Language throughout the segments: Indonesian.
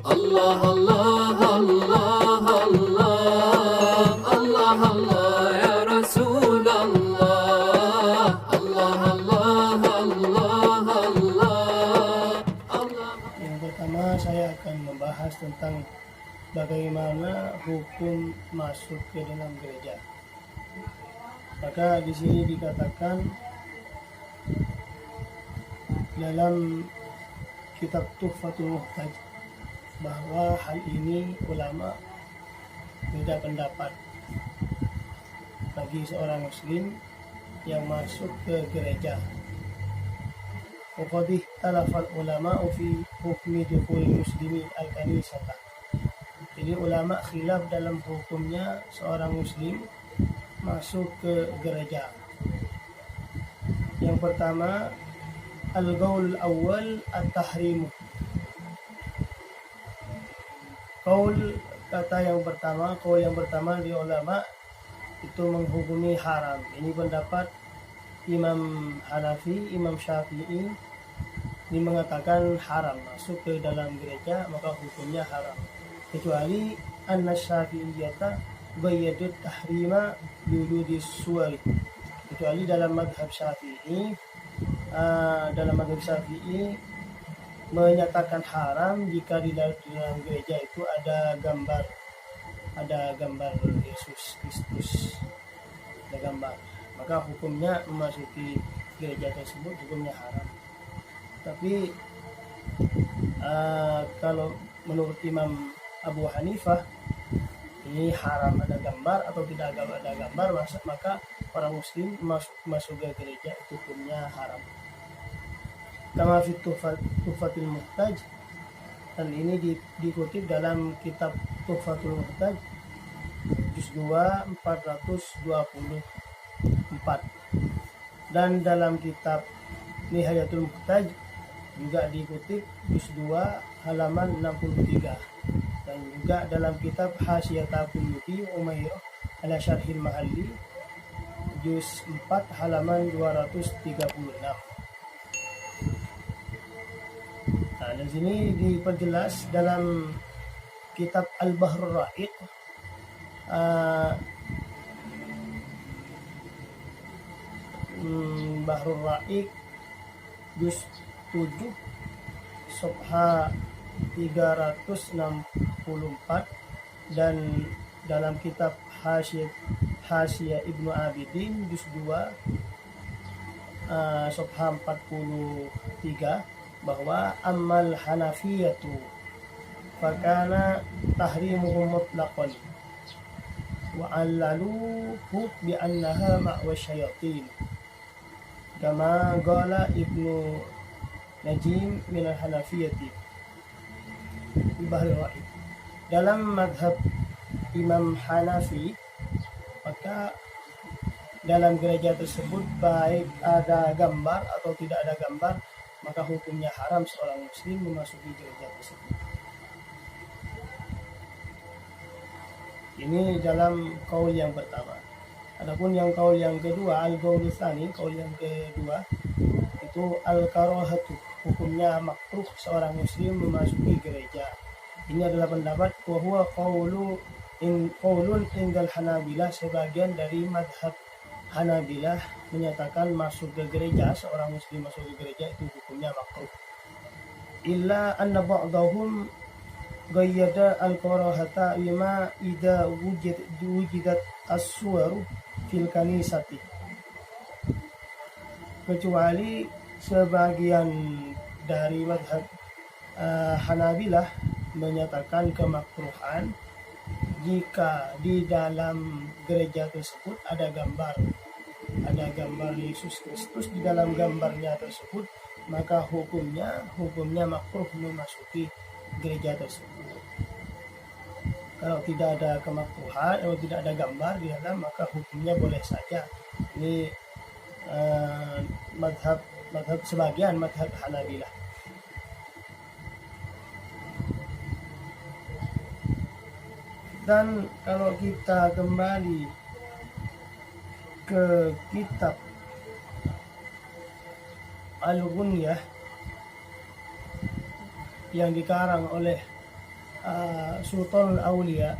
Allah Allah Allah Allah Allah Allah ya Rasulullah. Allah Allah Allah Allah Allah. Yang pertama saya akan membahas tentang bagaimana hukum masuk ke dalam gereja. Maka di sini dikatakan dalam kitab Tuhfatul Muhtaj bahwa hal ini ulama beda pendapat bagi seorang muslim yang masuk ke gereja. Waqad ikhtalafa ulama fi hukmi dukhul muslimi al-kanisata. Jadi ulama khilaf dalam hukumnya seorang muslim masuk ke gereja. Yang pertama, al-qaul awal at-tahrim. Qaul yang pertama di ulama itu menghukumi haram. Ini pendapat Imam Hanafi, Imam Syafi'i. Ini mengatakan haram masuk ke dalam gereja, maka hukumnya haram. Kecuali anna Syafi'iyyata bayyadut tahrima wujudis suwari. Kecuali dalam madhab Syafi'i, menyatakan haram jika di dalam gereja itu ada gambar Yesus Kristus, ada gambar, maka hukumnya memasuki gereja tersebut hukumnya haram. Tapi kalau menurut Imam Abu Hanifah ini haram ada gambar atau tidak ada gambar, maka orang muslim masuk ke gereja itu hukumnya haram. Kama fi Tuhfatul Muhtaj, dan ini dikutip dalam kitab Tuhfatul Muhtaj juz 2 424, dan dalam kitab Nihayatul Muhtaj juga dikutip juz 2 halaman 63, dan juga dalam kitab Hasyiatul Muti Umayyah ala Syarhil Mahalli juz 4 halaman 236. Nah, di sini diperjelas dalam kitab Al-Bahrul Ra'iq Bahrul Ra'iq juz 7 Safha 364, dan dalam kitab Hasyiyah Ibnu Abidin juz 2 Safha 43 bahwa ammal Hanafiyatu fakana tahrimuhum mutlaqan wa allaluhu bi annaha ma'wa syayatin kama qala Ibnu Najim min al-Hanafiyati di Bahrul Ra'iq. Dalam madhab Imam Hanafi, maka dalam gereja tersebut baik ada gambar atau tidak ada gambar, maka hukumnya haram seorang muslim memasuki gereja tersebut. Ini dalam kaul yang pertama. Adapun yang kaul yang kedua, al-qaulu tsani, kaul yang kedua itu al-karahatu, hukumnya makruh seorang muslim memasuki gereja. Ini adalah pendapat wa huwa qaulun indal Hanabilah, sebagian dari madhab Hanabilah menyatakan masuk ke gereja, seorang muslim masuk ke gereja itu hukumnya makruh. Illa anna ba'dahum ghayyada al-karahata bima idza wujidat as-suwaru fil kanisati. Kecuali sebagian dari madhab Hanabilah menyatakan kemakruhan jika di dalam gereja tersebut ada gambar Yesus Kristus di dalam gambarnya tersebut, maka hukumnya makruh memasuki gereja tersebut. Kalau tidak ada kemakruhan atau tidak ada gambar di dalam, maka hukumnya boleh saja. Ini madhab sebagian madhab Hanabilah. Dan kalau kita kembali ke kitab Al-Ghunyah yang dikarang oleh Sultan Aulia,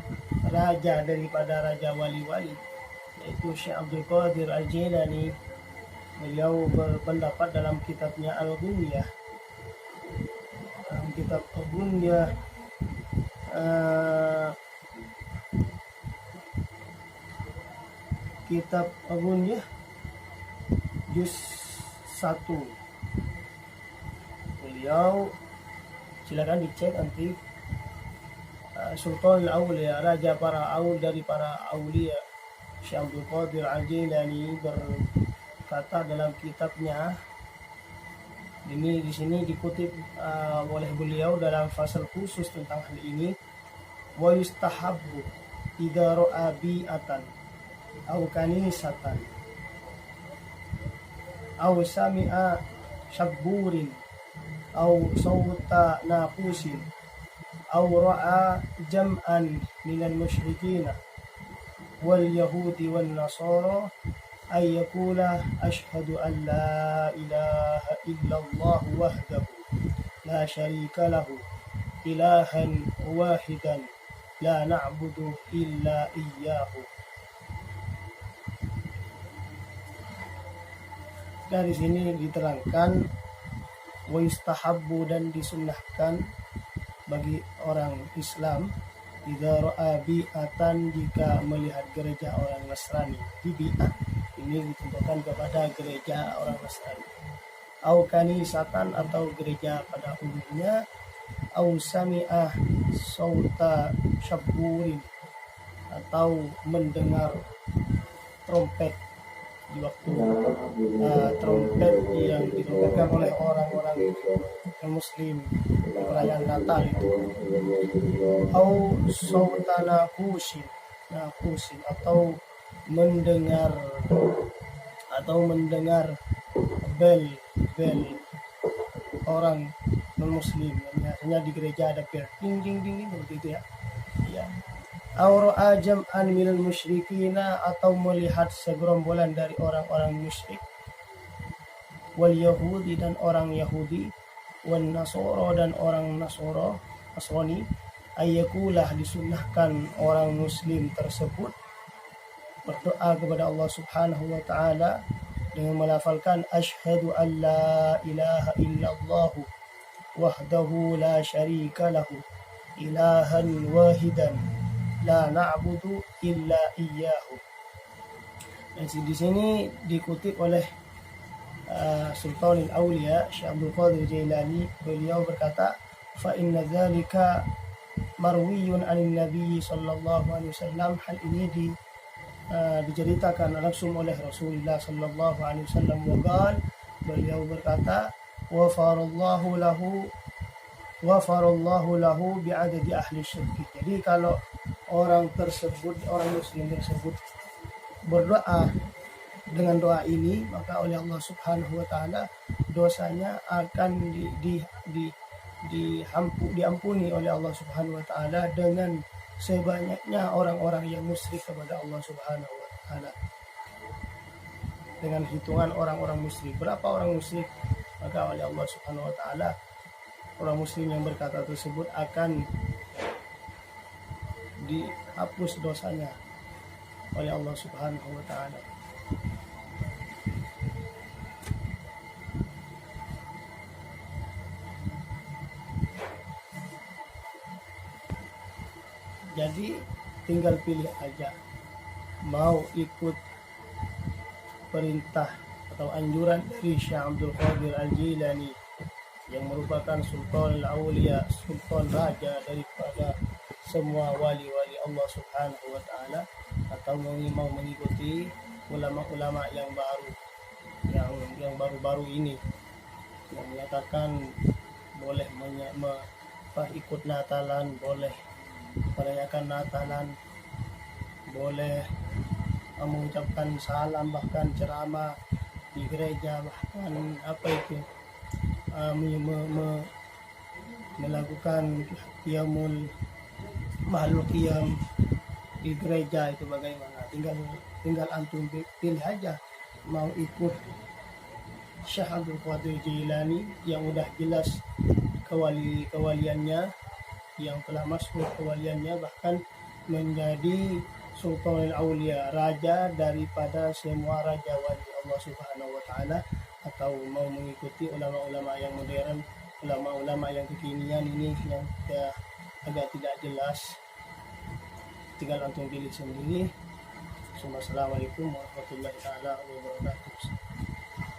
raja daripada raja wali-wali, yaitu Syekh Abdul Qadir Al-Jailani. Beliau berpendapat dalam kitabnya Al-Ghunyah, dalam kitab Al-Ghunyah kitab Al-Ghunyah juz 1. Beliau, silakan dicek nanti, Sultan Aulia, raja dari para aulia, Syekh Abdul Qadir Al-Jailani berkata dalam kitabnya ini, di sini dikutip oleh beliau dalam fasal khusus tentang hal ini, wa yustahabbu idza ra'a bi'atan aw kanisatan aw sami'a shabburin aw sawta naqusin aw ra'a jam'an minal musyrikina wal yahudi wan nasara ay yaqula ashhadu an la ilaha illallah wahdahu la syarika lahu ilahan wahidan la na'budu illa iyyahu. Dari sini diterangkan wa yustahabbu, dan disunnahkan bagi orang Islam, idza ra'a bi'atan, jika melihat gereja orang Nasrani. Di bi'ah ini ditentukan kepada gereja orang Nasrani, au kanisatan, atau gereja pada umumnya, au sami'ah sauta syabburin, atau mendengar trompet di waktu trompet yang ditrompetkan oleh orang-orang Muslim di perayaan Natal itu, au sauta naqusin, atau mendengar bel orang non-muslim. Biasanya di gereja ada bel ding ding ding seperti itu ya. Aw ra'a jam'an minal musyrikina, atau melihat segerombolan dari orang-orang musyrik, wal yahudi, dan orang Yahudi, wan nasara, dan orang Nasrani, ayyakulah, disunnahkan orang muslim tersebut berdoa kepada Allah Subhanahu wa taala dengan melafalkan asyhadu an la ilaha illallah wahdahu la syarika lahu ilahan wahidan la na'budu illa iyyahu. Dan di sini dikutip oleh Sultan al-Aulia Syekh Abdul Qadir Jailani. Beliau berkata, fa inna dzalika marwiyun 'anil nabiy sallallahu alaihi wasallam. Hal ini diceritakan langsung oleh Rasulullah sallallahu alaihi wasallam. Waqal, beliau berkata, wafarallahu lahu bi'adadi ahli syirki. Jadi kalau orang muslim tersebut berdoa dengan doa ini, maka oleh Allah Subhanahu wa taala dosanya akan diampuni oleh Allah Subhanahu wa taala dengan sebanyaknya orang-orang yang musyrik kepada Allah Subhanahu wa taala. Dengan hitungan orang-orang musyrik, berapa orang musyrik, maka oleh Allah Subhanahu wa taala orang muslim yang berkata tersebut akan dihapus dosanya oleh Allah Subhanahu wa taala. Jadi tinggal pilih aja, mau ikut perintah atau anjuran dari Syekh Abdul Qadir Al-Jailani yang merupakan Sultan Al-Aulia, Sultan Raja daripada semua wali-wali Allah Subhanahu wa taala, atau mau mengikuti ulama-ulama yang baru, yang baru-baru ini yang menyatakan boleh ikut Natalan, boleh merayakan Natalan, boleh mengucapkan salam, bahkan ceramah di gereja, bahkan melakukan qiyamul makhluk qiyam di gereja. Itu bagaimana, tinggal antum pilih aja, mau ikut Syekh Abdul Qadir Jailani yang udah jelas kewaliannya, yang telah masuk kewaliannya, bahkan menjadi Sultanul Aulia, raja daripada semua raja wali Allah Subhanahu wa taala, atau mau mengikuti ulama-ulama yang modern, ulama-ulama yang kekinian ini yang agak tidak jelas, tinggal antum pilih sendiri. Assalamualaikum warahmatullahi taala wabarakatuh.